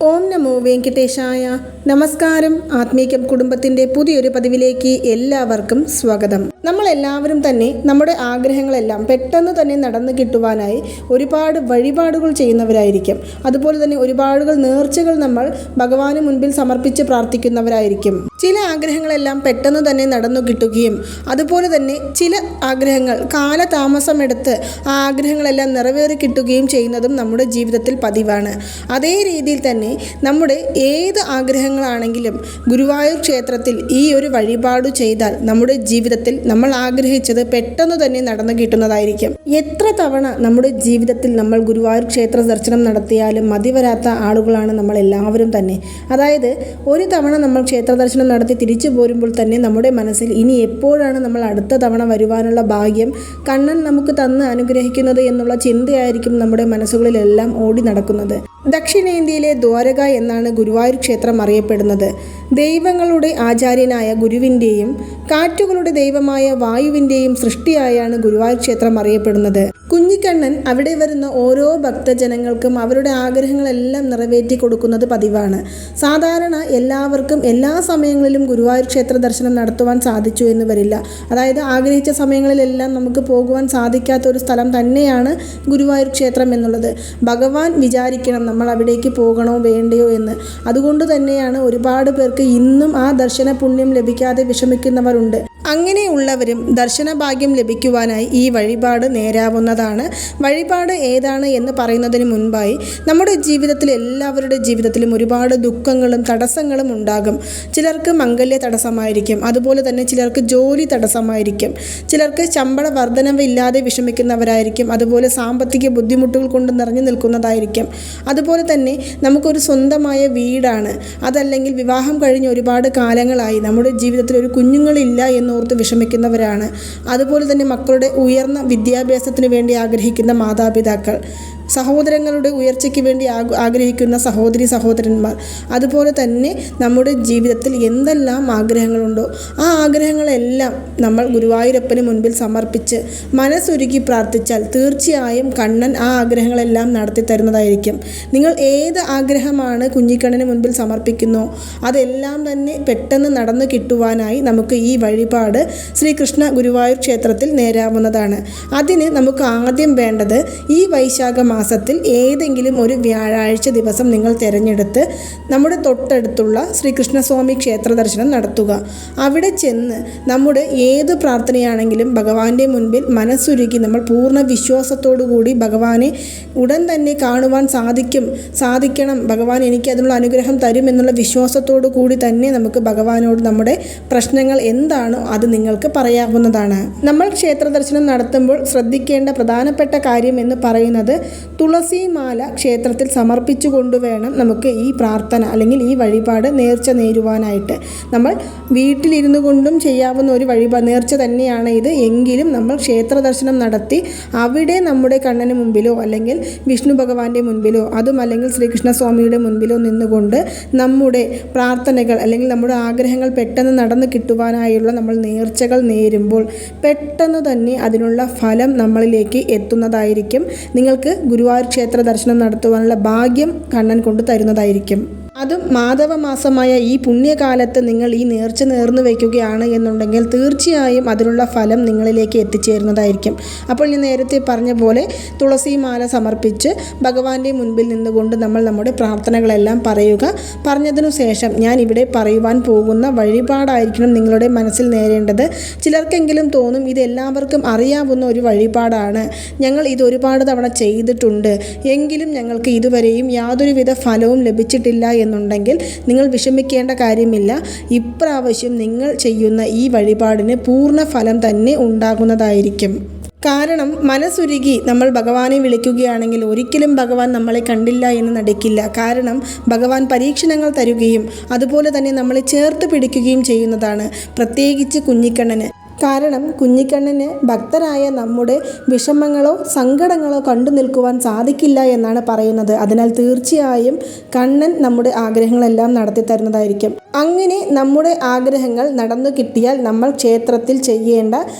ഓം നമോ വെങ്കിടേശായ. നമസ്കാരം. ആത്മീകം കുടുംബത്തിൻ്റെ പുതിയൊരു പതിവിലേക്ക് എല്ലാവർക്കും സ്വാഗതം. നമ്മളെല്ലാവരും തന്നെ നമ്മുടെ ആഗ്രഹങ്ങളെല്ലാം പെട്ടെന്ന് തന്നെ നടന്നു കിട്ടുവാനായി ഒരുപാട് വഴിപാടുകൾ ചെയ്യുന്നവരായിരിക്കും. അതുപോലെ തന്നെ ഒരുപാട് നേർച്ചകൾ നമ്മൾ ഭഗവാന് മുൻപിൽ സമർപ്പിച്ച് പ്രാർത്ഥിക്കുന്നവരായിരിക്കും. ചില ആഗ്രഹങ്ങളെല്ലാം പെട്ടെന്ന് തന്നെ നടന്നു കിട്ടുകയും അതുപോലെ തന്നെ ചില ആഗ്രഹങ്ങൾ കാലതാമസമെടുത്ത് ആ ആഗ്രഹങ്ങളെല്ലാം നിറവേറി കിട്ടുകയും ചെയ്യുന്നതും നമ്മുടെ ജീവിതത്തിൽ പതിവാണ്. അതേ രീതിയിൽ തന്നെ നമ്മുടെ ഏത് ആഗ്രഹങ്ങളാണെങ്കിലും ഗുരുവായൂർ ക്ഷേത്രത്തിൽ ഈ ഒരു വഴിപാട് ചെയ്താൽ നമ്മുടെ ജീവിതത്തിൽ നമ്മൾ ആഗ്രഹിച്ചത് പെട്ടെന്ന് തന്നെ നടന്നു കിട്ടുന്നതായിരിക്കും. എത്ര തവണ നമ്മുടെ ജീവിതത്തിൽ നമ്മൾ ഗുരുവായൂർ ക്ഷേത്ര ദർശനം നടത്തിയാലും മതിവരാത്ത ആളുകളാണ് നമ്മൾ എല്ലാവരും തന്നെ. അതായത് ഒരു തവണ നമ്മൾ ക്ഷേത്ര ദർശനം നടത്തി തിരിച്ചു പോരുമ്പോൾ തന്നെ നമ്മുടെ മനസ്സിൽ ഇനി എപ്പോഴാണ് നമ്മൾ അടുത്ത തവണ വരുവാനുള്ള ഭാഗ്യം കണ്ണൻ നമുക്ക് തന്ന് അനുഗ്രഹിക്കുന്നത് എന്നുള്ള ചിന്തയായിരിക്കും നമ്മുടെ മനസ്സുകളിലെല്ലാം ഓടി നടക്കുന്നത്. ദക്ഷിണേന്ത്യയിലെ ദ്വാരക എന്നാണ് ഗുരുവായൂർ ക്ഷേത്രം അറിയപ്പെടുന്നത്. ദൈവങ്ങളുടെ ആചാര്യനായ ഗുരുവിൻ്റെയും കാറ്റുകളുടെ ദൈവമായ വായുവിൻ്റെയും സൃഷ്ടിയായാണ് ഗുരുവായൂർ ക്ഷേത്രം അറിയപ്പെടുന്നത്. കുഞ്ഞിക്കണ്ണൻ അവിടെ വരുന്ന ഓരോ ഭക്തജനങ്ങൾക്കും അവരുടെ ആഗ്രഹങ്ങളെല്ലാം നിറവേറ്റി കൊടുക്കുന്നത് പതിവാണ്. സാധാരണ എല്ലാവർക്കും എല്ലാ സമയങ്ങളിലും ഗുരുവായൂർ ക്ഷേത്ര ദർശനം നടത്തുവാൻ സാധിച്ചു എന്ന് വരില്ല. അതായത് ആഗ്രഹിച്ച സമയങ്ങളിലെല്ലാം നമുക്ക് പോകുവാൻ സാധിക്കാത്ത ഒരു സ്ഥലം തന്നെയാണ് ഗുരുവായൂർ ക്ഷേത്രം എന്നുള്ളത്. ഭഗവാൻ വിചാരിക്കണം നമ്മൾ അവിടേക്ക് പോകണോ വേണ്ടയോ എന്ന്. അതുകൊണ്ട് തന്നെയാണ് ഒരുപാട് പേർക്ക് ഇന്നും ആ ദർശന പുണ്യം ലഭിക്കാതെ വിഷമിക്കുന്നവരുണ്ട്. അങ്ങനെയുള്ളവരും ദർശന ഭാഗ്യം ലഭിക്കുവാനായി ഈ വഴിപാട് നേരാവുന്നതാണ്. വഴിപാട് ഏതാണ് എന്ന് പറയുന്നതിന് മുൻപായി നമ്മുടെ ജീവിതത്തിൽ എല്ലാവരുടെ ജീവിതത്തിലും ഒരുപാട് ദുഃഖങ്ങളും തടസ്സങ്ങളും ഉണ്ടാകും. ചിലർക്ക് മംഗല്യ തടസ്സമായിരിക്കും, അതുപോലെ തന്നെ ചിലർക്ക് ജോലി തടസ്സമായിരിക്കും, ചിലർക്ക് ശമ്പള വർധനവ് ഇല്ലാതെ വിഷമിക്കുന്നവരായിരിക്കും, അതുപോലെ സാമ്പത്തിക ബുദ്ധിമുട്ടുകൾ കൊണ്ട് നിറഞ്ഞു നിൽക്കുന്നതായിരിക്കും. അതുപോലെ തന്നെ നമുക്കൊരു സ്വന്തമായ വീടാണ്, അതല്ലെങ്കിൽ വിവാഹം കഴിഞ്ഞ് ഒരുപാട് കാലങ്ങളായി നമ്മുടെ ജീവിതത്തിൽ ഒരു കുഞ്ഞുങ്ങളില്ല എന്നോർത്ത് വിഷമിക്കുന്നവരാണ്. അതുപോലെ തന്നെ മക്കളുടെ ഉയർന്ന വിദ്യാഭ്യാസത്തിന് വേണ്ടി ആഗ്രഹിക്കുന്ന മാതാപിതാക്കൾ, സഹോദരങ്ങളുടെ ഉയർച്ചയ്ക്ക് വേണ്ടി ആഗ്രഹിക്കുന്ന സഹോദരന്മാർ, അതുപോലെ തന്നെ നമ്മുടെ ജീവിതത്തിൽ എന്തെല്ലാം ആഗ്രഹങ്ങളുണ്ടോ ആ ആഗ്രഹങ്ങളെല്ലാം നമ്മൾ ഗുരുവായൂരപ്പന് മുൻപിൽ സമർപ്പിച്ച് മനസ്സൊരുക്കി പ്രാർത്ഥിച്ചാൽ തീർച്ചയായും കണ്ണൻ ആ ആഗ്രഹങ്ങളെല്ലാം നടത്തി തരുന്നതായിരിക്കും. നിങ്ങൾ ഏത് ആഗ്രഹമാണ് കുഞ്ഞിക്കണ്ണന് മുൻപിൽ സമർപ്പിക്കുന്നോ അതെല്ലാം തന്നെ പെട്ടെന്ന് നടന്നു കിട്ടുവാനായി നമുക്ക് ഈ വഴിപാട് ശ്രീകൃഷ്ണ ഗുരുവായൂർ ക്ഷേത്രത്തിൽ നേരാവുന്നതാണ്. അതിന് നമുക്ക് ആദ്യം വേണ്ടത് ഈ വൈശാഖ മാസത്തിൽ ഏതെങ്കിലും ഒരു വ്യാഴാഴ്ച ദിവസം നിങ്ങൾ തിരഞ്ഞെടുത്ത് നമ്മുടെ തൊട്ടടുത്തുള്ള ശ്രീകൃഷ്ണസ്വാമി ക്ഷേത്ര ദർശനം നടത്തുക. അവിടെ ചെന്ന് നമ്മുടെ ഏത് പ്രാർത്ഥനയാണെങ്കിലും ഭഗവാന്റെ മുൻപിൽ മനസ്സുരുക്കി നമ്മൾ പൂർണ്ണ വിശ്വാസത്തോടു കൂടി ഭഗവാനെ ഉടൻ തന്നെ കാണുവാൻ സാധിക്കണം, ഭഗവാൻ എനിക്ക് അതിനുള്ള അനുഗ്രഹം തരും എന്നുള്ള വിശ്വാസത്തോടു കൂടി തന്നെ നമുക്ക് ഭഗവാനോട് നമ്മുടെ പ്രശ്നങ്ങൾ എന്താണോ അത് നിങ്ങൾക്ക് പറയാവുന്നതാണ്. നമ്മൾ ക്ഷേത്ര ദർശനം നടത്തുമ്പോൾ ശ്രദ്ധിക്കേണ്ട പ്രധാനപ്പെട്ട കാര്യം എന്ന് പറയുന്നത് തുളസിമാല ക്ഷേത്രത്തിൽ സമർപ്പിച്ചു കൊണ്ടുവേണം നമുക്ക് ഈ പ്രാർത്ഥന അല്ലെങ്കിൽ ഈ വഴിപാട് നേർച്ച നേരുവാനായിട്ട്. നമ്മൾ വീട്ടിലിരുന്നു കൊണ്ടും ചെയ്യാവുന്ന ഒരു നേർച്ച തന്നെയാണ് ഇത്. എങ്കിലും നമ്മൾ ക്ഷേത്ര ദർശനം നടത്തി അവിടെ നമ്മുടെ കണ്ണന് മുമ്പിലോ അല്ലെങ്കിൽ വിഷ്ണു ഭഗവാന്റെ മുൻപിലോ അതും അല്ലെങ്കിൽ ശ്രീകൃഷ്ണസ്വാമിയുടെ മുൻപിലോ നിന്നുകൊണ്ട് നമ്മുടെ പ്രാർത്ഥനകൾ അല്ലെങ്കിൽ നമ്മുടെ ആഗ്രഹങ്ങൾ പെട്ടെന്ന് നടന്നു കിട്ടുവാനായുള്ള നമ്മൾ നേർച്ചകൾ നേരുമ്പോൾ പെട്ടെന്ന് തന്നെ അതിനുള്ള ഫലം നമ്മളിലേക്ക് എത്തുന്നതായിരിക്കും. നിങ്ങൾക്ക് ഗുരുവായൂർ ക്ഷേത്ര ദർശനം നടത്തുവാനുള്ള ഭാഗ്യം കണ്ണൻ കൊണ്ട് തരുന്നതായിരിക്കും. അതും മാധവ മാസമായ ഈ പുണ്യകാലത്ത് നിങ്ങൾ ഈ നേർച്ച നേർന്നു വയ്ക്കുകയാണ് എന്നുണ്ടെങ്കിൽ തീർച്ചയായും അതിനുള്ള ഫലം നിങ്ങളിലേക്ക് എത്തിച്ചേരുന്നതായിരിക്കും. അപ്പോൾ ഞാൻ നേരത്തെ പറഞ്ഞ പോലെ തുളസിമാല സമർപ്പിച്ച് ഭഗവാന്റെ മുൻപിൽ നിന്നുകൊണ്ട് നമ്മൾ നമ്മുടെ പ്രാർത്ഥനകളെല്ലാം പറയുക. പറഞ്ഞതിനു ശേഷം ഞാൻ ഇവിടെ പറയുവാൻ പോകുന്ന വഴിപാടായിരിക്കണം നിങ്ങളുടെ മനസ്സിൽ നേരേണ്ടത്. ചിലർക്കെങ്കിലും തോന്നും ഇത് എല്ലാവർക്കും അറിയാവുന്ന ഒരു വഴിപാടാണ്, ഞങ്ങൾ ഇത് ഒരുപാട് തവണ ചെയ്തിട്ടുണ്ട്, എങ്കിലും ഞങ്ങൾക്ക് ഇതുവരെയും യാതൊരുവിധ ഫലവും ലഭിച്ചിട്ടില്ല എന്നുണ്ടെങ്കിൽ നിങ്ങൾ വിഷമിക്കേണ്ട കാര്യമില്ല. ഇപ്രാവശ്യം നിങ്ങൾ ചെയ്യുന്ന ഈ വഴിപാടിന് പൂർണ്ണ ഫലം തന്നെ ഉണ്ടാകുന്നതായിരിക്കും. കാരണം മനസ്സുരുകി നമ്മൾ ഭഗവാനെ വിളിക്കുകയാണെങ്കിൽ ഒരിക്കലും ഭഗവാൻ നമ്മളെ കണ്ടില്ല എന്ന് നടിക്കില്ല. കാരണം ഭഗവാൻ പരീക്ഷണങ്ങൾ തരുകയും അതുപോലെ തന്നെ നമ്മളെ ചേർത്ത് പിടിക്കുകയും ചെയ്യുന്നതാണ്, പ്രത്യേകിച്ച് കുഞ്ഞിക്കണ്ണന്. കാരണം കുഞ്ഞിക്കണ്ണന് ഭക്തരായ നമ്മുടെ വിഷമങ്ങളോ സങ്കടങ്ങളോ കണ്ടു നിൽക്കുവാൻ സാധിക്കില്ല എന്നാണ് പറയുന്നത്. അതിനാൽ തീർച്ചയായും കണ്ണൻ നമ്മുടെ ആഗ്രഹങ്ങളെല്ലാം നടത്തി തരുന്നതായിരിക്കും. അങ്ങനെ നമ്മുടെ ആഗ്രഹങ്ങൾ നടന്നു കിട്ടിയാൽ നമ്മൾ ക്ഷേത്രത്തിൽ ചെയ്യേണ്ട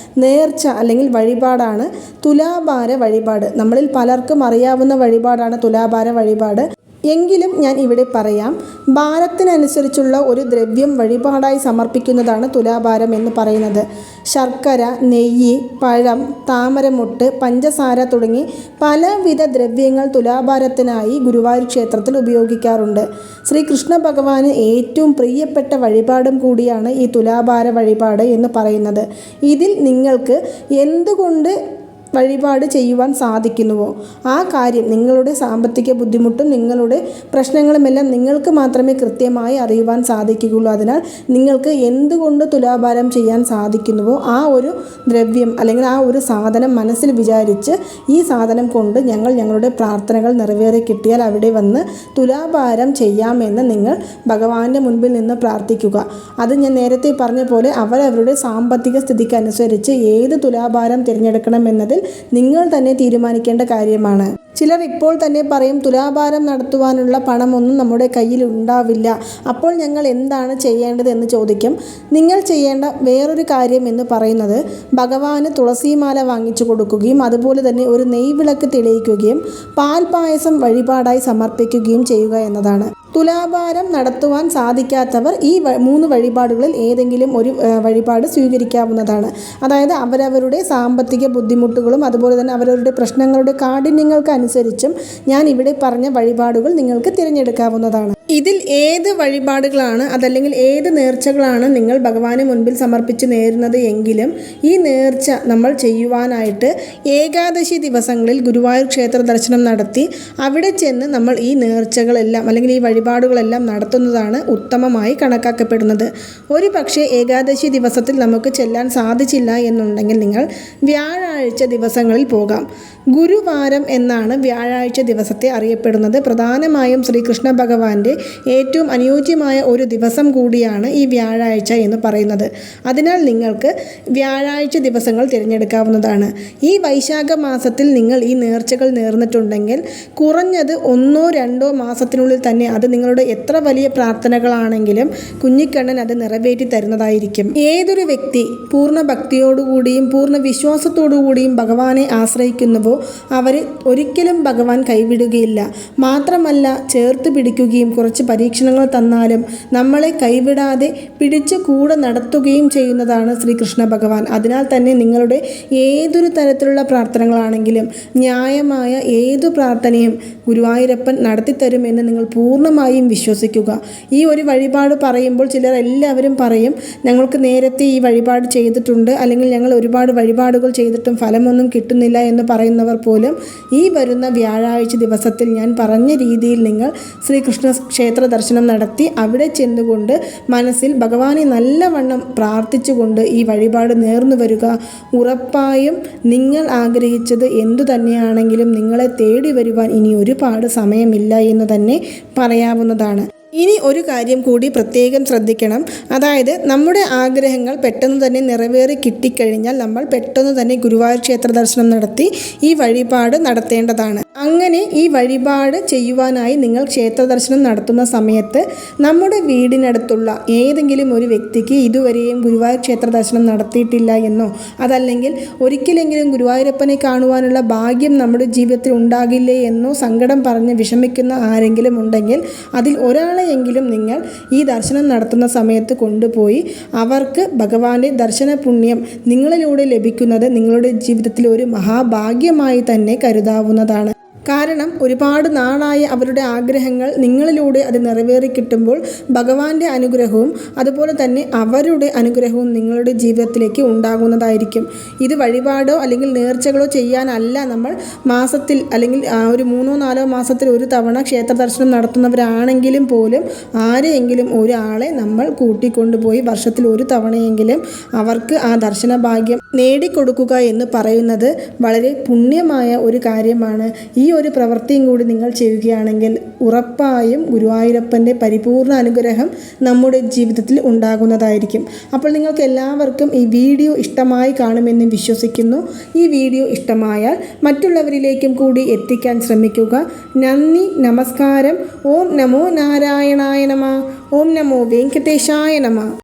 നേർച്ച അല്ലെങ്കിൽ വഴിപാടാണ് തുലാഭാര വഴിപാട്. നമ്മളിൽ പലർക്കും അറിയാവുന്ന വഴിപാടാണ് തുലാഭാര വഴിപാട്. എങ്കിലും ഞാൻ ഇവിടെ പറയാം, ഭാരത്തിനനുസരിച്ചുള്ള ഒരു ദ്രവ്യം വഴിപാടായി സമർപ്പിക്കുന്നതാണ് തുലാഭാരം എന്ന് പറയുന്നത്. ശർക്കര, നെയ്യ്, പഴം, താമരമൊട്ട്, പഞ്ചസാര തുടങ്ങി പലവിധ ദ്രവ്യങ്ങൾ തുലാഭാരത്തിനായി ഗുരുവായൂർ ക്ഷേത്രത്തിൽ ഉപയോഗിക്കാറുണ്ട്. ശ്രീകൃഷ്ണ ഭഗവാന് ഏറ്റവും പ്രിയപ്പെട്ട വഴിപാടും കൂടിയാണ് ഈ തുലാഭാര വഴിപാട് എന്ന് പറയുന്നത്. ഇതിൽ നിങ്ങൾക്ക് എന്തുകൊണ്ട് വഴിപാട് ചെയ്യുവാൻ സാധിക്കുന്നുവോ ആ കാര്യം, നിങ്ങളുടെ സാമ്പത്തിക ബുദ്ധിമുട്ടും നിങ്ങളുടെ പ്രശ്നങ്ങളുമെല്ലാം നിങ്ങൾക്ക് മാത്രമേ കൃത്യമായി അറിയുവാൻ സാധിക്കുകയുള്ളൂ. അതിനാൽ നിങ്ങൾക്ക് എന്തുകൊണ്ട് തുലാഭാരം ചെയ്യാൻ സാധിക്കുന്നുവോ ആ ഒരു ദ്രവ്യം അല്ലെങ്കിൽ ആ ഒരു സാധനം മനസ്സിൽ വിചാരിച്ച് ഈ സാധനം കൊണ്ട് ഞങ്ങളുടെ പ്രാർത്ഥനകൾ നിറവേറി കിട്ടിയാൽ അവിടെ വന്ന് തുലാഭാരം ചെയ്യാമെന്ന് നിങ്ങൾ ഭഗവാന്റെ മുൻപിൽ നിന്ന് പ്രാർത്ഥിക്കുക. അത് ഞാൻ നേരത്തെ പറഞ്ഞ പോലെ അവരവരുടെ സാമ്പത്തിക സ്ഥിതിക്ക് അനുസരിച്ച് ഏത് തുലാഭാരം തിരഞ്ഞെടുക്കണമെന്നതിൽ നിങ്ങൾ തന്നെ തീരുമാനിക്കേണ്ട കാര്യമാണ്. ചിലർ ഇപ്പോൾ തന്നെ പറയും, തുലാഭാരം നടത്തുവാനുള്ള പണമൊന്നും നമ്മുടെ കയ്യിൽ ഉണ്ടാവില്ല, അപ്പോൾ ഞങ്ങൾ എന്താണ് ചെയ്യേണ്ടത് എന്ന് ചോദിക്കും. നിങ്ങൾ ചെയ്യേണ്ട വേറൊരു കാര്യം എന്ന് പറയുന്നത് ഭഗവാന് തുളസിമാല വാങ്ങിച്ചു കൊടുക്കുകയും അതുപോലെ തന്നെ ഒരു നെയ്വിളക്ക് തെളിയിക്കുകയും പാൽപായസം വഴിപാടായി സമർപ്പിക്കുകയും ചെയ്യുക എന്നതാണ്. തുലാഭാരം നടത്തുവാൻ സാധിക്കാത്തവർ ഈ 3 വഴിപാടുകളിൽ ഏതെങ്കിലും ഒരു വഴിപാട് സ്വീകരിക്കാവുന്നതാണ്. അതായത് അവരവരുടെ സാമ്പത്തിക ബുദ്ധിമുട്ടുകളും അതുപോലെ തന്നെ അവരവരുടെ പ്രശ്നങ്ങളുടെ കാഠിന്യങ്ങൾക്കനുസരിച്ചും ഞാൻ ഇവിടെ പറഞ്ഞ വഴിപാടുകൾ നിങ്ങൾക്ക് തിരഞ്ഞെടുക്കാവുന്നതാണ്. ഇതിൽ ഏത് വഴിപാടുകളാണ് അതല്ലെങ്കിൽ ഏത് നേർച്ചകളാണ് നിങ്ങൾ ഭഗവാന് മുൻപിൽ സമർപ്പിച്ച് നേരുന്നത് എങ്കിലും ഈ നേർച്ച നമ്മൾ ചെയ്യുവാനായിട്ട് ഏകാദശി ദിവസങ്ങളിൽ ഗുരുവായൂർ ക്ഷേത്ര ദർശനം നടത്തി അവിടെ ചെന്ന് നമ്മൾ ഈ നേർച്ചകളെല്ലാം അല്ലെങ്കിൽ ഈ വഴിപാടുകളെല്ലാം നടത്തുന്നതാണ് ഉത്തമമായി കണക്കാക്കപ്പെടുന്നത്. ഒരു പക്ഷേ ഏകാദശി ദിവസത്തിൽ നമുക്ക് ചെല്ലാൻ സാധിച്ചില്ല എന്നുണ്ടെങ്കിൽ നിങ്ങൾ വ്യാഴാഴ്ച ദിവസങ്ങളിൽ പോകാം. ഗുരുവാരം എന്നാണ് വ്യാഴാഴ്ച ദിവസത്തെ അറിയപ്പെടുന്നത്. പ്രധാനമായും ശ്രീകൃഷ്ണ ഭഗവാന്റെ ഏറ്റവും അനുയോജ്യമായ ഒരു ദിവസം കൂടിയാണ് ഈ വ്യാഴാഴ്ച എന്ന് പറയുന്നത്. അതിനാൽ നിങ്ങൾക്ക് വ്യാഴാഴ്ച ദിവസങ്ങൾ തിരഞ്ഞെടുക്കാവുന്നതാണ്. ഈ വൈശാഖ മാസത്തിൽ നിങ്ങൾ ഈ നേർച്ചകൾ നേർന്നിട്ടുണ്ടെങ്കിൽ കുറഞ്ഞത് 1-2 മാസത്തിനുള്ളിൽ തന്നെ അത് നിങ്ങളുടെ എത്ര വലിയ പ്രാർത്ഥനകളാണെങ്കിലും കുഞ്ഞിക്കണ്ണൻ അത് നിറവേറ്റി തരുന്നതായിരിക്കും. ഏതൊരു വ്യക്തി പൂർണ്ണ ഭക്തിയോടുകൂടിയും പൂർണ്ണ വിശ്വാസത്തോടുകൂടിയും ഭഗവാനെ ആശ്രയിക്കുന്നുവോ അവർ ഒരിക്കലും ഭഗവാൻ കൈവിടുകയില്ല. മാത്രമല്ല ചേർത്ത് പിടിക്കുകയും കുറച്ച് പരീക്ഷണങ്ങൾ തന്നാലും നമ്മളെ കൈവിടാതെ പിടിച്ച് കൂടെ നടത്തുകയും ചെയ്യുന്നതാണ് ശ്രീകൃഷ്ണ ഭഗവാൻ. അതിനാൽ തന്നെ നിങ്ങളുടെ ഏതൊരു തരത്തിലുള്ള പ്രാർത്ഥനകളാണെങ്കിലും ന്യായമായ ഏതു പ്രാർത്ഥനയും ഗുരുവായൂരപ്പൻ നടത്തിത്തരുമെന്ന് നിങ്ങൾ പൂർണ്ണമായും വിശ്വസിക്കുക. ഈ ഒരു വഴിപാട് പറയുമ്പോൾ ചിലർ എല്ലാവരും പറയും, ഞങ്ങൾക്ക് നേരത്തെ ഈ വഴിപാട് ചെയ്തിട്ടുണ്ട് അല്ലെങ്കിൽ ഞങ്ങൾ ഒരുപാട് വഴിപാടുകൾ ചെയ്തിട്ടും ഫലമൊന്നും കിട്ടുന്നില്ല എന്ന് പറയുന്നവർ പോലും ഈ വരുന്ന വ്യാഴാഴ്ച ദിവസത്തിൽ ഞാൻ പറഞ്ഞ രീതിയിൽ നിങ്ങൾ ശ്രീകൃഷ്ണ ക്ഷേത്ര ദർശനം നടത്തി അവിടെ ചെന്നുകൊണ്ട് മനസ്സിൽ ഭഗവാനെ നല്ലവണ്ണം പ്രാർത്ഥിച്ചുകൊണ്ട് ഈ വഴിപാട് നേർന്നു വരിക. ഉറപ്പായും നിങ്ങൾ ആഗ്രഹിച്ചത് എന്തു തന്നെയാണെങ്കിലും നിങ്ങളെ തേടി വരുവാൻ ഇനി ഒരുപാട് സമയമില്ല എന്ന് തന്നെ പറയാവുന്നതാണ്. ഇനി ഒരു കാര്യം കൂടി പ്രത്യേകം ശ്രദ്ധിക്കണം. അതായത് നമ്മുടെ ആഗ്രഹങ്ങൾ പെട്ടെന്ന് തന്നെ നിറവേറി കിട്ടിക്കഴിഞ്ഞാൽ നമ്മൾ പെട്ടെന്ന് തന്നെ ഗുരുവായൂർ ക്ഷേത്ര ദർശനം നടത്തി ഈ വഴിപാട് നടത്തേണ്ടതാണ്. അങ്ങനെ ഈ വഴിപാട് ചെയ്യുവാനായി നിങ്ങൾ ക്ഷേത്ര ദർശനം നടത്തുന്ന സമയത്ത് നമ്മുടെ വീടിനടുത്തുള്ള ഏതെങ്കിലും ഒരു വ്യക്തിക്ക് ഇതുവരെയും ഗുരുവായൂർ ക്ഷേത്ര ദർശനം നടത്തിയിട്ടില്ല എന്നോ അതല്ലെങ്കിൽ ഒരിക്കലെങ്കിലും ഗുരുവായൂരപ്പനെ കാണുവാനുള്ള ഭാഗ്യം നമ്മുടെ ജീവിതത്തിൽ ഉണ്ടാകില്ലേ എന്നോ സങ്കടം പറഞ്ഞ് വിഷമിക്കുന്ന ആരെങ്കിലും ഉണ്ടെങ്കിൽ അതിൽ ഒരാളെയെങ്കിലും നിങ്ങൾ ഈ ദർശനം നടത്തുന്ന സമയത്ത് കൊണ്ടുപോയി അവർക്ക് ഭഗവാന്റെ ദർശന പുണ്യം നിങ്ങളിലൂടെ ലഭിക്കുന്നത് നിങ്ങളുടെ ജീവിതത്തിൽ ഒരു മഹാഭാഗ്യമായി തന്നെ കരുതാവുന്നതാണ്. കാരണം ഒരുപാട് നാളായ അവരുടെ ആഗ്രഹങ്ങൾ നിങ്ങളിലൂടെ അത് നിറവേറി കിട്ടുമ്പോൾ ഭഗവാന്റെ അനുഗ്രഹവും അതുപോലെ തന്നെ അവരുടെ അനുഗ്രഹവും നിങ്ങളുടെ ജീവിതത്തിലേക്ക് ഉണ്ടാകുന്നതായിരിക്കും. ഇത് വഴിപാടോ അല്ലെങ്കിൽ നേർച്ചകളോ ചെയ്യാനല്ല നമ്മൾ മാസത്തിൽ അല്ലെങ്കിൽ ഒരു 3-4 മാസത്തിൽ ഒരു തവണ ക്ഷേത്ര ദർശനം നടത്തുന്നവരാണെങ്കിലും പോലും ആരെയെങ്കിലും ഒരാളെ നമ്മൾ കൂട്ടിക്കൊണ്ടുപോയി വർഷത്തിൽ ഒരു തവണയെങ്കിലും അവർക്ക് ആ ദർശന ഭാഗ്യം നേടിക്കൊടുക്കുക എന്ന് പറയുന്നത് വളരെ പുണ്യമായ ഒരു കാര്യമാണ്. ഈ ഒരു പ്രവൃത്തിയും കൂടി നിങ്ങൾ ചെയ്യുകയാണെങ്കിൽ ഉറപ്പായും ഗുരുവായൂരപ്പൻ്റെ പരിപൂർണ അനുഗ്രഹം നമ്മുടെ ജീവിതത്തിൽ ഉണ്ടാകുന്നതായിരിക്കും. അപ്പോൾ നിങ്ങൾക്ക് എല്ലാവർക്കും ഈ വീഡിയോ ഇഷ്ടമായി കാണുമെന്ന് വിശ്വസിക്കുന്നു. ഈ വീഡിയോ ഇഷ്ടമായാൽ മറ്റുള്ളവരിലേക്കും കൂടി എത്തിക്കാൻ ശ്രമിക്കുക. നന്ദി, നമസ്കാരം. ഓം നമോ നാരായണായ നമഃ. ഓം നമോ വെങ്കടേശായ നമഃ.